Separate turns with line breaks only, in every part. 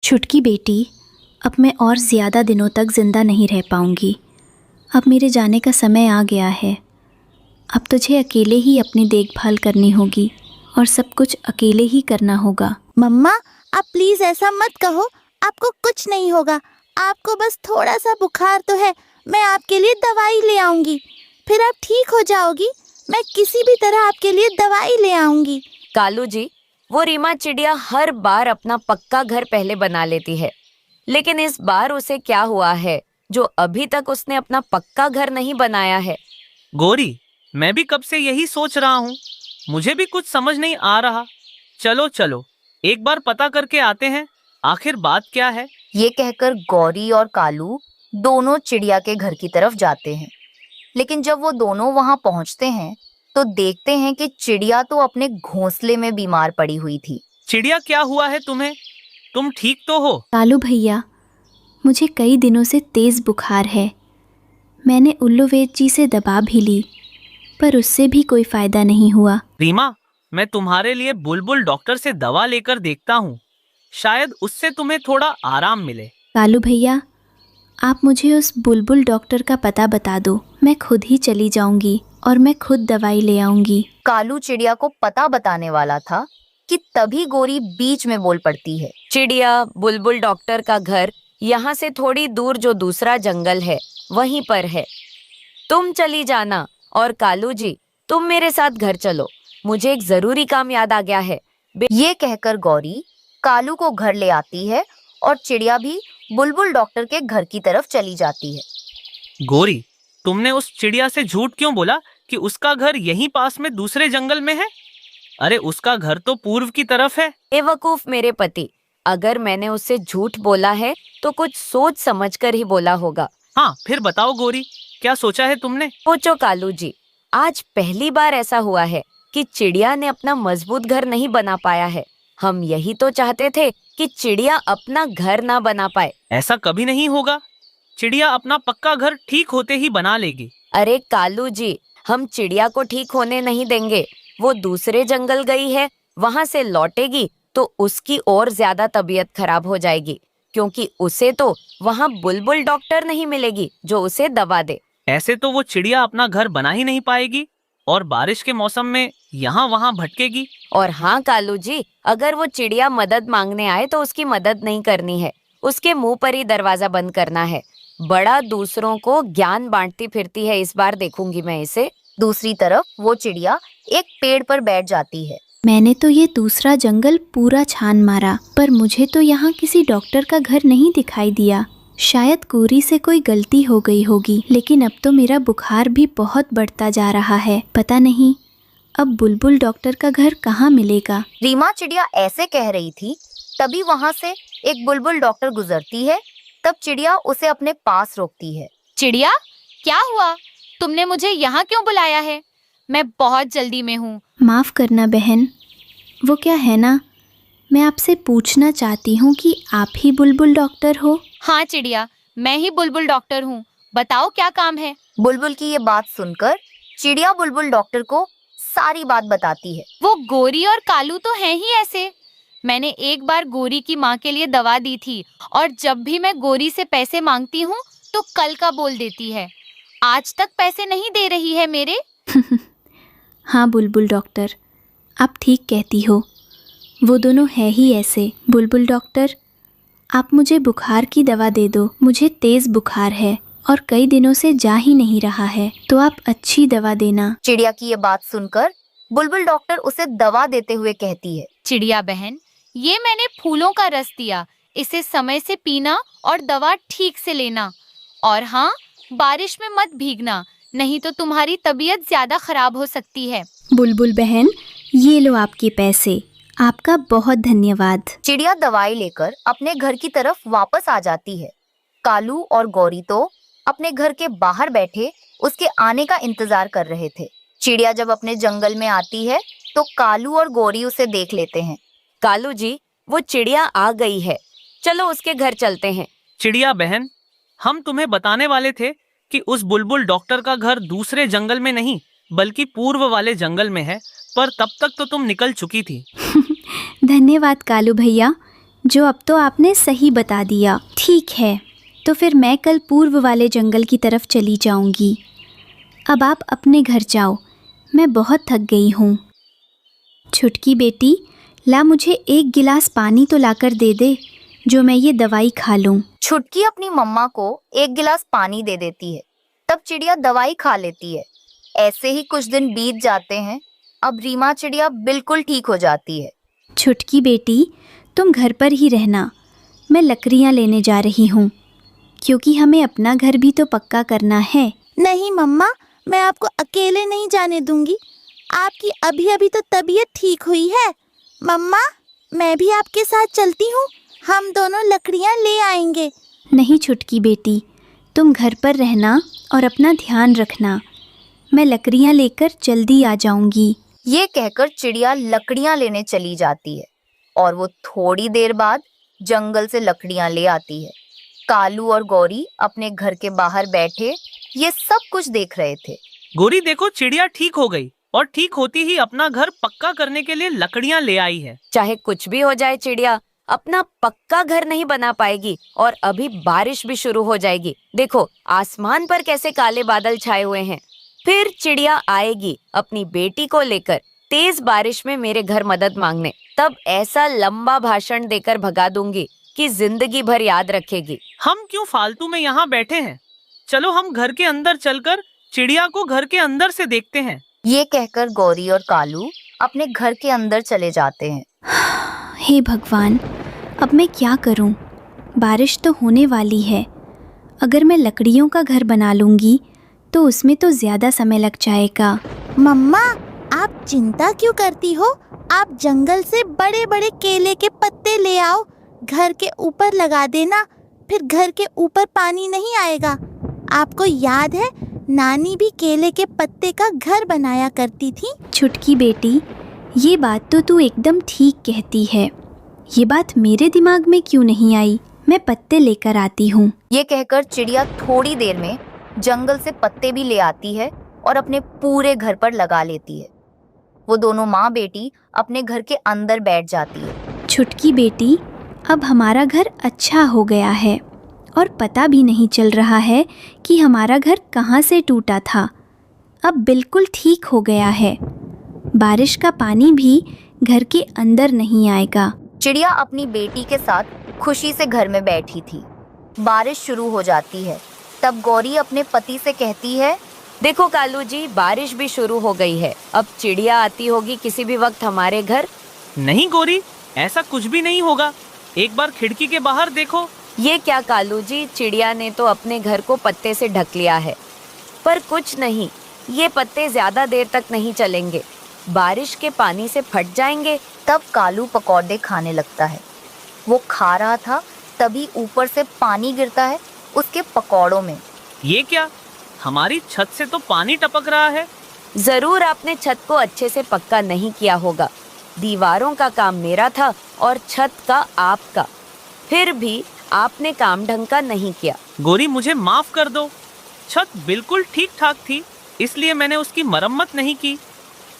छुटकी बेटी, अब मैं और ज़्यादा दिनों तक ज़िंदा नहीं रह पाऊंगी। अब मेरे जाने का समय आ गया है। अब तुझे अकेले ही अपनी देखभाल करनी होगी और सब कुछ अकेले ही करना होगा।
मम्मा, आप प्लीज ऐसा मत कहो। आपको कुछ नहीं होगा। आपको बस थोड़ा सा बुखार तो है। मैं आपके लिए दवाई ले आऊंगी, फिर आप ठीक हो जाओगी। मैं किसी भी तरह आपके लिए दवाई ले आऊंगी।
कालू जी, वो रीमा चिड़िया हर बार अपना पक्का घर पहले बना लेती है, लेकिन इस बार उसे क्या हुआ है जो अभी तक उसने अपना पक्का घर नहीं बनाया है?
गोरी, मैं भी कब से यही सोच रहा हूँ। मुझे भी कुछ समझ नहीं आ रहा। चलो चलो, एक बार पता करके आते हैं आखिर बात क्या है।
ये कहकर गौरी और कालू दोनों चिड़िया के घर की तरफ जाते हैं। लेकिन जब वो दोनों वहां पहुंचते हैं तो देखते हैं कि चिड़िया तो अपने घोंसले में बीमार पड़ी हुई थी।
चिड़िया, क्या हुआ है तुम्हें? तुम ठीक तो हो?
कालू भैया, मुझे कई दिनों से तेज़ बुखार है। मैंने उल्लू वैद्य जी से दवा भी ली, पर उससे भी कोई फ़ायदा नहीं हुआ।
रीमा, मैं तुम्हारे लिए बुलबुल डॉक्टर से दवा लेकर देखता हूँ। शायद उससे तुम्हें थोड़ा आराम मिले।
कालू भैया, आप मुझे उस बुलबुल डॉक्टर का पता बता दो। मैं खुद ही चली जाऊंगी और मैं खुद दवाई ले आऊंगी।
कालू चिड़िया को पता बताने वाला था कि तभी गोरी बीच में बोल पड़ती है।
चिड़िया, बुलबुल डॉक्टर का घर यहाँ से थोड़ी दूर जो दूसरा जंगल है वहीं पर है। तुम चली जाना और कालू जी, तुम मेरे साथ घर चलो। मुझे एक जरूरी काम याद आ गया है।
ये कहकर गौरी कालू को घर ले आती है और चिड़िया भी बुलबुल डॉक्टर के घर की तरफ चली जाती है।
गोरी, तुमने उस चिड़िया से झूठ क्यों बोला कि उसका घर यहीं पास में दूसरे जंगल में है? अरे, उसका घर तो पूर्व की तरफ है।
बेवकूफ मेरे पति, अगर मैंने उससे झूठ बोला है तो कुछ सोच समझ कर ही बोला होगा।
हाँ, फिर बताओ गोरी, क्या सोचा है तुमने?
सोचो कालू जी, आज पहली बार ऐसा हुआ है कि चिड़िया ने अपना मजबूत घर नहीं बना पाया है। हम यही तो चाहते थे कि चिड़िया अपना घर ना बना पाए।
ऐसा कभी नहीं होगा। चिड़िया अपना पक्का घर ठीक होते ही बना लेगी।
अरे कालू जी, हम चिड़िया को ठीक होने नहीं देंगे। वो दूसरे जंगल गई है, वहां से लौटेगी तो उसकी और ज्यादा तबीयत खराब हो जाएगी, क्योंकि उसे तो वहां बुलबुल डॉक्टर नहीं मिलेगी जो उसे दवा दे।
ऐसे तो वो चिड़िया अपना घर बना ही नहीं पाएगी और बारिश के मौसम में यहाँ वहाँ भटकेगी।
और हाँ कालू जी, अगर वो चिड़िया मदद मांगने आए तो उसकी मदद नहीं करनी है, उसके मुंह पर ही दरवाजा बंद करना है। बड़ा दूसरों को ज्ञान बांटती फिरती है, इस बार देखूंगी मैं इसे।
दूसरी तरफ वो चिड़िया एक पेड़ पर बैठ जाती है।
मैंने तो ये दूसरा जंगल पूरा छान मारा, पर मुझे तो यहाँ किसी डॉक्टर का घर नहीं दिखाई दिया। शायद गोरी से कोई गलती हो गई होगी, लेकिन अब तो मेरा बुखार भी बहुत बढ़ता जा रहा है। पता नहीं अब बुलबुल डॉक्टर का घर कहाँ मिलेगा।
रीमा चिड़िया ऐसे कह रही थी, तभी वहाँ से एक बुलबुल डॉक्टर गुजरती है। तब चिड़िया उसे अपने पास रोकती है।
चिड़िया, क्या हुआ? तुमने मुझे यहाँ क्यों बुलाया है? मैं बहुत जल्दी में हूँ।
माफ़ करना बहन, वो क्या है ना, मैं आपसे पूछना चाहती हूँ कि आप ही बुलबुल डॉक्टर हो?
हाँ चिड़िया, मैं ही बुलबुल डॉक्टर हूँ। बताओ क्या काम है?
बुलबुल की ये बात सुनकर चिड़िया बुलबुल डॉक्टर को सारी बात बताती है।
वो गोरी और कालू तो हैं ही ऐसे। मैंने एक बार गोरी की माँ के लिए दवा दी थी, और जब भी मैं गोरी से पैसे मांगती हूँ तो कल का बोल देती है। आज तक पैसे नहीं दे रही है मेरे।
हाँ बुलबुल डॉक्टर, आप ठीक कहती हो, वो दोनों है ही ऐसे। बुलबुल डॉक्टर, आप मुझे बुखार की दवा दे दो। मुझे तेज़ बुखार है और कई दिनों से जा ही नहीं रहा है, तो आप अच्छी दवा देना।
चिड़िया की ये बात सुनकर बुलबुल डॉक्टर उसे दवा देते हुए कहती है।
चिड़िया बहन, ये मैंने फूलों का रस दिया, इसे समय से पीना और दवा ठीक से लेना। और हाँ, बारिश में मत भीगना, नहीं तो तुम्हारी तबीयत ज्यादा खराब हो सकती है।
बुलबुल बहन, ये लो आपके पैसे, आपका बहुत धन्यवाद।
चिड़िया दवाई लेकर अपने घर की तरफ वापस आ जाती है। कालू और गौरी तो अपने घर के बाहर बैठे उसके आने का इंतजार कर रहे थे। चिड़िया जब अपने जंगल में आती है तो कालू और गौरी उसे देख लेते हैं।
कालू जी, वो चिड़िया आ गई है, चलो उसके घर चलते हैं।
चिड़िया बहन, हम तुम्हें बताने वाले थे कि उस बुलबुल डॉक्टर का घर दूसरे जंगल में नहीं बल्कि पूर्व वाले जंगल में है, पर तब तक तो तुम निकल चुकी थी।
धन्यवाद कालू भैया, जो अब तो आपने सही बता दिया। ठीक है, तो फिर मैं कल पूर्व वाले जंगल की तरफ चली जाऊंगी। अब आप अपने घर जाओ, मैं बहुत थक गई हूँ। छुटकी बेटी, ला मुझे एक गिलास पानी तो लाकर दे दे, जो मैं ये दवाई खा लूँ।
छुटकी अपनी मम्मा को एक गिलास पानी दे देती है। तब चिड़िया दवाई खा लेती है। ऐसे ही कुछ दिन बीत जाते हैं। अब रीमा चिड़िया बिल्कुल ठीक हो जाती है।
छुटकी बेटी, तुम घर पर ही रहना, मैं लकड़ियाँ लेने जा रही हूँ, क्योंकि हमें अपना घर भी तो पक्का करना है।
नहीं मम्मा, मैं आपको अकेले नहीं जाने दूंगी। आपकी अभी अभी तो तबीयत ठीक हुई है। मम्मा, मैं भी आपके साथ चलती हूँ, हम दोनों लकड़ियाँ ले आएंगे।
नहीं छुटकी बेटी, तुम घर पर रहना और अपना ध्यान रखना, मैं लकड़ियाँ लेकर जल्दी आ जाऊंगी।
ये कहकर चिड़िया लकड़ियां लेने चली जाती है और वो थोड़ी देर बाद जंगल से लकड़ियां ले आती है। कालू और गौरी अपने घर के बाहर बैठे ये सब कुछ देख रहे थे।
गौरी देखो, चिड़िया ठीक हो गई और ठीक होती ही अपना घर पक्का करने के लिए लकड़ियाँ ले आई है।
चाहे कुछ भी हो जाए, चिड़िया अपना पक्का घर नहीं बना पाएगी और अभी बारिश भी शुरू हो जाएगी। देखो आसमान पर कैसे काले बादल छाए हुए हैं। फिर चिड़िया आएगी अपनी बेटी को लेकर तेज बारिश में मेरे घर मदद मांगने। तब ऐसा लंबा भाषण देकर भगा दूंगी कि जिंदगी भर याद रखेगी।
हम क्यों फालतू में यहाँ बैठे हैं? चलो हम घर के अंदर चलकर चिड़िया को घर के अंदर से देखते हैं।
ये कहकर गौरी और कालू अपने घर के अंदर चले जाते हैं।
हे भगवान, अब मैं क्या करूं? बारिश तो होने वाली है। अगर मैं लकड़ियों का घर बना लूंगी तो उसमें तो ज़्यादा समय लग जाएगा।
मम्मा, आप चिंता क्यों करती हो? आप जंगल से बड़े बड़े केले के पत्ते ले आओ, घर के ऊपर लगा देना, फिर घर के ऊपर पानी नहीं आएगा। आपको याद है, नानी भी केले के पत्ते का घर बनाया करती थी।
छुटकी बेटी, ये बात तो तू एकदम ठीक कहती है। ये बात मेरे दिमाग में क्यों नहीं आई? मैं पत्ते लेकर आती हूँ।
ये कहकर चिड़िया थोड़ी देर में जंगल से पत्ते भी ले आती है और अपने पूरे घर पर लगा लेती है। वो दोनों माँ बेटी अपने घर के अंदर बैठ जाती है।
छुटकी बेटी, अब हमारा घर अच्छा हो गया है और पता भी नहीं चल रहा है कि हमारा घर कहाँ से टूटा था। अब बिल्कुल ठीक हो गया है। बारिश का पानी भी घर के अंदर नहीं आएगा।
चिड़िया अपनी बेटी के साथ खुशी से घर में बैठी थी। बारिश शुरू हो जाती है। तब गौरी अपने पति से कहती है,
देखो कालू जी, बारिश भी शुरू हो गई है। अब चिड़िया आती होगी किसी भी वक्त हमारे घर।
नहीं गौरी, ऐसा कुछ भी नहीं होगा। एक बार खिड़की के बाहर देखो।
ये क्या कालू जी, चिड़िया ने तो अपने घर को पत्ते से ढक लिया है। पर कुछ नहीं, ये पत्ते ज्यादा देर तक नहीं चलेंगे, बारिश के पानी से फट जाएंगे।
तब कालू पकौड़े खाने लगता है। वो खा रहा था, तभी ऊपर से पानी गिरता है उसके पकौड़ों में।
ये क्या? हमारी छत से तो पानी टपक रहा है।
जरूर आपने छत को अच्छे से पक्का नहीं किया होगा। दीवारों का काम मेरा था और छत का आपका। फिर भी आपने काम ढंग का नहीं किया।
गौरी, मुझे माफ कर दो। छत बिल्कुल ठीक ठाक थी, इसलिए मैंने उसकी मरम्मत नहीं की।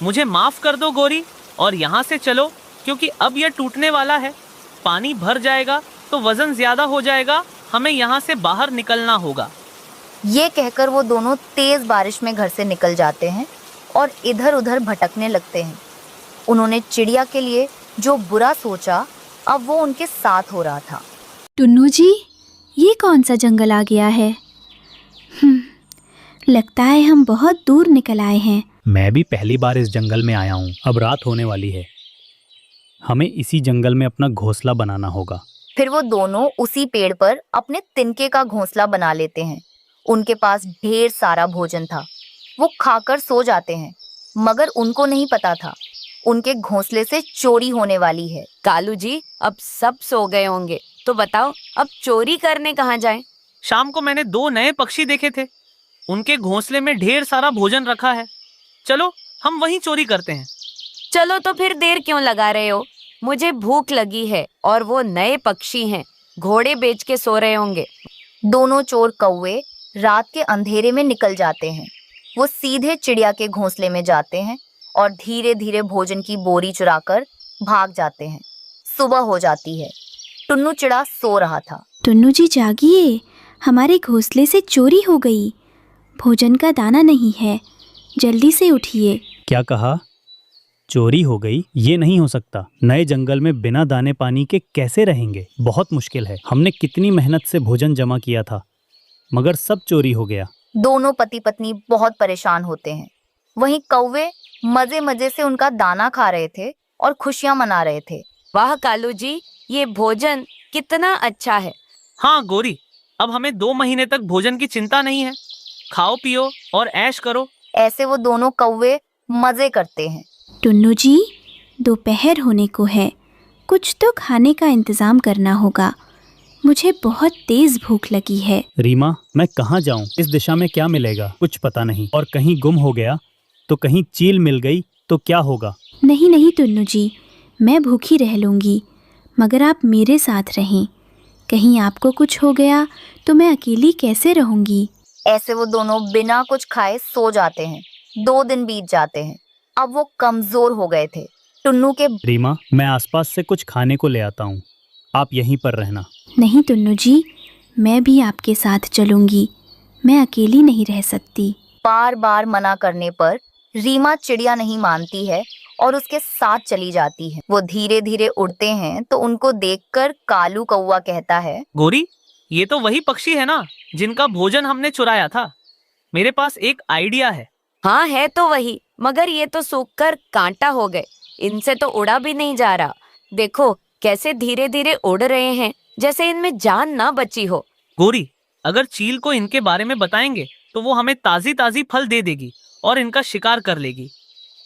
मुझे माफ कर दो गौरी, और यहाँ से चलो, क्योंकि अब यह टूटने वाला है। पानी भर जाएगा तो वजन ज्यादा हो जाएगा, हमें यहाँ से बाहर निकलना होगा।
ये कहकर वो दोनों तेज बारिश में घर से निकल जाते हैं और इधर उधर भटकने लगते हैं। उन्होंने चिड़िया के लिए जो बुरा सोचा, अब वो उनके साथ हो रहा था।
टुन्नू जी, ये कौन सा जंगल आ गया है? लगता है हम बहुत दूर निकल आए हैं।
मैं भी पहली बार इस जंगल में आया हूँ। अब रात होने वाली है। हमें इसी जंगल में अपना घोंसला बनाना होगा।
फिर वो दोनों उसी पेड़ पर अपने तिनके का घोंसला बना लेते हैं। उनके पास ढेर सारा भोजन था। वो खाकर सो जाते हैं, मगर उनको नहीं पता था उनके घोंसले से चोरी होने वाली है।
कालू जी, अब सब सो गए होंगे, तो बताओ अब चोरी करने कहाँ जाएं?
शाम को मैंने 2 नए पक्षी देखे थे। उनके घोंसले में ढेर सारा भोजन रखा है। चलो हम वहीं चोरी करते हैं।
चलो तो फिर देर क्यों लगा रहे हो? मुझे भूख लगी है और वो नए पक्षी हैं, घोड़े बेच के सो रहे होंगे।
दोनों चोर कौवे रात के अंधेरे में निकल जाते हैं। वो सीधे चिड़िया के घोंसले में जाते हैं और धीरे धीरे भोजन की बोरी चुराकर भाग जाते हैं। सुबह हो जाती है। टुन्नू चिड़ा सो रहा था।
टुन्नू जी जागिए, हमारे घोंसले से चोरी हो गई। भोजन का दाना नहीं है, जल्दी से उठिए।
क्या कहा? चोरी हो गई? ये नहीं हो सकता। नए जंगल में बिना दाने पानी के कैसे रहेंगे? बहुत मुश्किल है। हमने कितनी मेहनत से भोजन जमा किया था, मगर सब चोरी हो गया।
दोनों पति पत्नी बहुत परेशान होते हैं। वहीं कौवे मजे मजे से उनका दाना खा रहे थे और खुशियां मना रहे थे।
वाह कालू जी, ये भोजन कितना अच्छा है।
हाँ गोरी, अब हमें 2 महीने तक भोजन की चिंता नहीं है। खाओ पियो और ऐश करो।
ऐसे वो दोनों कौवे मजे करते हैं।
टुन्नू जी, दोपहर होने को है, कुछ तो खाने का इंतजाम करना होगा। मुझे बहुत तेज भूख लगी है।
रीमा, मैं कहाँ जाऊँ? इस दिशा में क्या मिलेगा कुछ पता नहीं। और कहीं गुम हो गया तो, कहीं चील मिल गई तो क्या होगा?
नहीं नहीं टुन्नू जी, मैं भूखी रह लूँगी, मगर आप मेरे साथ रहें। कहीं आपको कुछ हो गया तो मैं अकेली कैसे रहूँगी?
ऐसे वो दोनों बिना कुछ खाए सो जाते हैं। 2 दिन बीत जाते हैं। अब वो कमजोर हो गए थे। टुन्नू के
रीमा, मैं आसपास से कुछ खाने को ले आता हूँ, आप यहीं पर रहना।
नहीं टुन्नू जी, मैं भी आपके साथ चलूँगी। मैं अकेली नहीं रह सकती।
बार बार मना करने पर रीमा चिड़िया नहीं मानती है और उसके साथ चली जाती है। वो धीरे धीरे उड़ते हैं तो उनको देखकर कालू कौवा कहता है,
गोरी, ये तो वही पक्षी है ना जिनका भोजन हमने चुराया था। मेरे पास एक आइडिया है।
हाँ है तो वही, मगर ये तो सूखकर कांटा हो गए। इनसे तो उड़ा भी नहीं जा रहा। देखो कैसे धीरे धीरे उड़ रहे हैं, जैसे इनमें जान ना बची हो।
गोरी, अगर चील को इनके बारे में बताएंगे तो वो हमें ताजी ताजी फल दे देगी और इनका शिकार कर लेगी।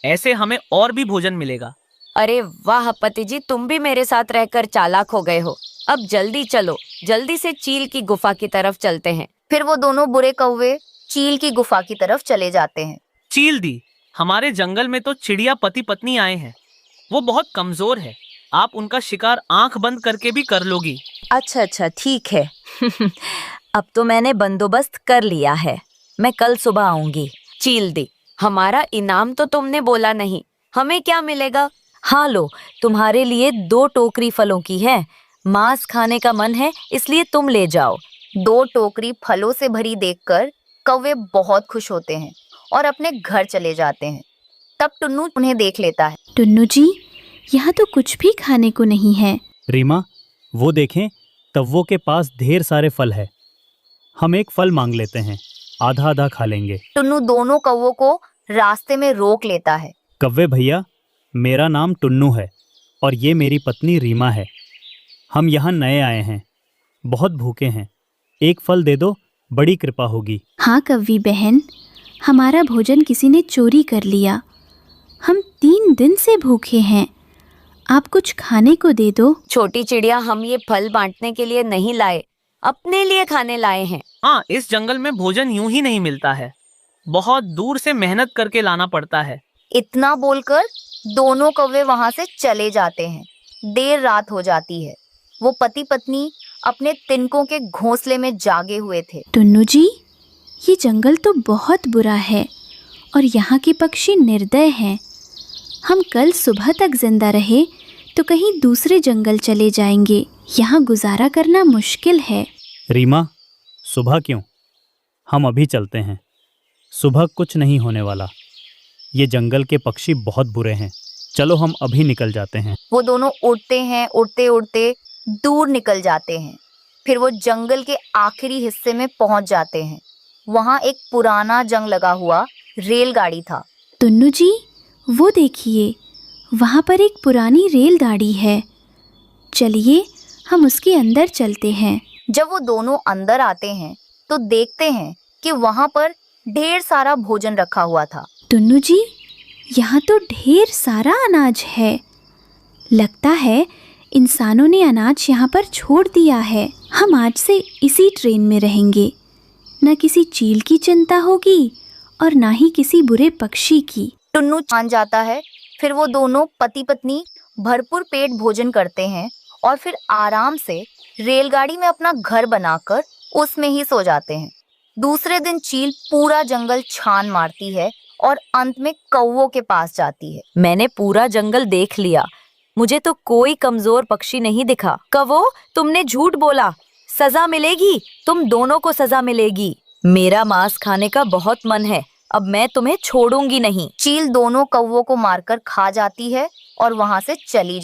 ऐसे हमें और भी भोजन मिलेगा।
अरे वाह पति जी, तुम भी मेरे साथ रहकर चालाक हो गए हो। अब जल्दी चलो, जल्दी से चील की गुफा की तरफ चलते हैं।
फिर वो दोनों बुरे कौवे चील की गुफा की तरफ चले जाते हैं।
चील दी, हमारे जंगल में तो चिड़िया पति पत्नी आए हैं। वो बहुत कमजोर है, आप उनका शिकार आंख बंद करके भी कर लोगी।
अच्छा ठीक है। अब तो मैंने बंदोबस्त कर लिया है, मैं कल सुबह आऊंगी।
चील दी, हमारा इनाम तो तुमने बोला नहीं, हमें क्या मिलेगा?
हाँ लो, तुम्हारे लिए 2 टोकरी फलों की है। मांस खाने का मन है इसलिए तुम ले जाओ।
2 टोकरी फलों से भरी देखकर कौवे बहुत खुश होते हैं और अपने घर चले जाते हैं। तब टुन्नू उन्हें देख लेता है।
टुन्नू जी, यहाँ तो कुछ भी खाने को नहीं है।
रीमा, वो देखें, तव्वों के पास ढेर सारे फल है। हम एक फल मांग लेते हैं, आधा आधा खा लेंगे।
टुन्नू दोनों कौवों को रास्ते में रोक लेता है।
कव्वे भैया, मेरा नाम टुन्नू है और ये मेरी पत्नी रीमा है। हम यहाँ नए आए हैं, बहुत भूखे हैं। एक फल दे दो, बड़ी कृपा होगी।
हाँ कव्वी बहन, हमारा भोजन किसी ने चोरी कर लिया। हम 3 दिन से भूखे हैं, आप कुछ खाने को दे दो।
छोटी चिड़िया, हम ये फल बांटने के लिए नहीं लाए, अपने लिए खाने लाए हैं।
हाँ, इस जंगल में भोजन यूं ही नहीं मिलता है, बहुत दूर से मेहनत करके लाना पड़ता है।
इतना बोलकर दोनों कौवे वहां से चले जाते हैं। देर रात हो जाती है। वो पति पत्नी अपने तिनकों के घोंसले में जागे हुए थे।
टुन्नू जी, ये जंगल तो बहुत बुरा है और यहाँ के पक्षी निर्दय हैं। हम कल सुबह तक जिंदा रहे तो कहीं दूसरे जंगल चले जाएंगे। यहाँ गुजारा करना मुश्किल है।
रीमा, सुबह क्यों? हम अभी चलते हैं। सुबह कुछ नहीं होने वाला। ये जंगल के पक्षी बहुत बुरे हैं। चलो हम अभी निकल जाते हैं।
वो दोनों उड़ते हैं, उड़ते उड़ते दूर निकल जाते हैं। फिर वो जंगल के आखिरी हिस्से में पहुंच जाते हैं। वहां एक पुराना जंग लगा हुआ रेलगाड़ी था।
टुन्नू जी, वो देखिए, वहाँ पर एक पुरानी रेलगाड़ी है। चलिए हम उसके अंदर चलते हैं।
जब वो दोनों अंदर आते हैं तो देखते हैं कि वहां पर ढेर सारा भोजन रखा हुआ था।
टुन्नू जी, यहाँ तो ढेर सारा अनाज है। लगता है इंसानों ने अनाज यहाँ पर छोड़ दिया है। हम आज से इसी ट्रेन में रहेंगे। न किसी चील की चिंता होगी और ना ही किसी बुरे पक्षी की।
टुन्नू मान जाता है। फिर वो दोनों पति पत्नी भरपूर पेट भोजन करते हैं और फिर आराम से रेलगाड़ी में अपना घर बनाकर उसमें ही सो जाते हैं। दूसरे दिन चील पूरा जंगल छान मारती है और अंत में कौवों के पास जाती है।
मैंने पूरा जंगल देख लिया, मुझे तो कोई कमजोर पक्षी नहीं दिखा। कौवो, तुमने झूठ बोला। सजा मिलेगी, तुम दोनों को सजा मिलेगी। मेरा मांस खाने का बहुत मन है, अब मैं तुम्हें छोड़ूंगी नहीं।
चील दोनों कौवों को मारकर खा जाती है और वहां से चली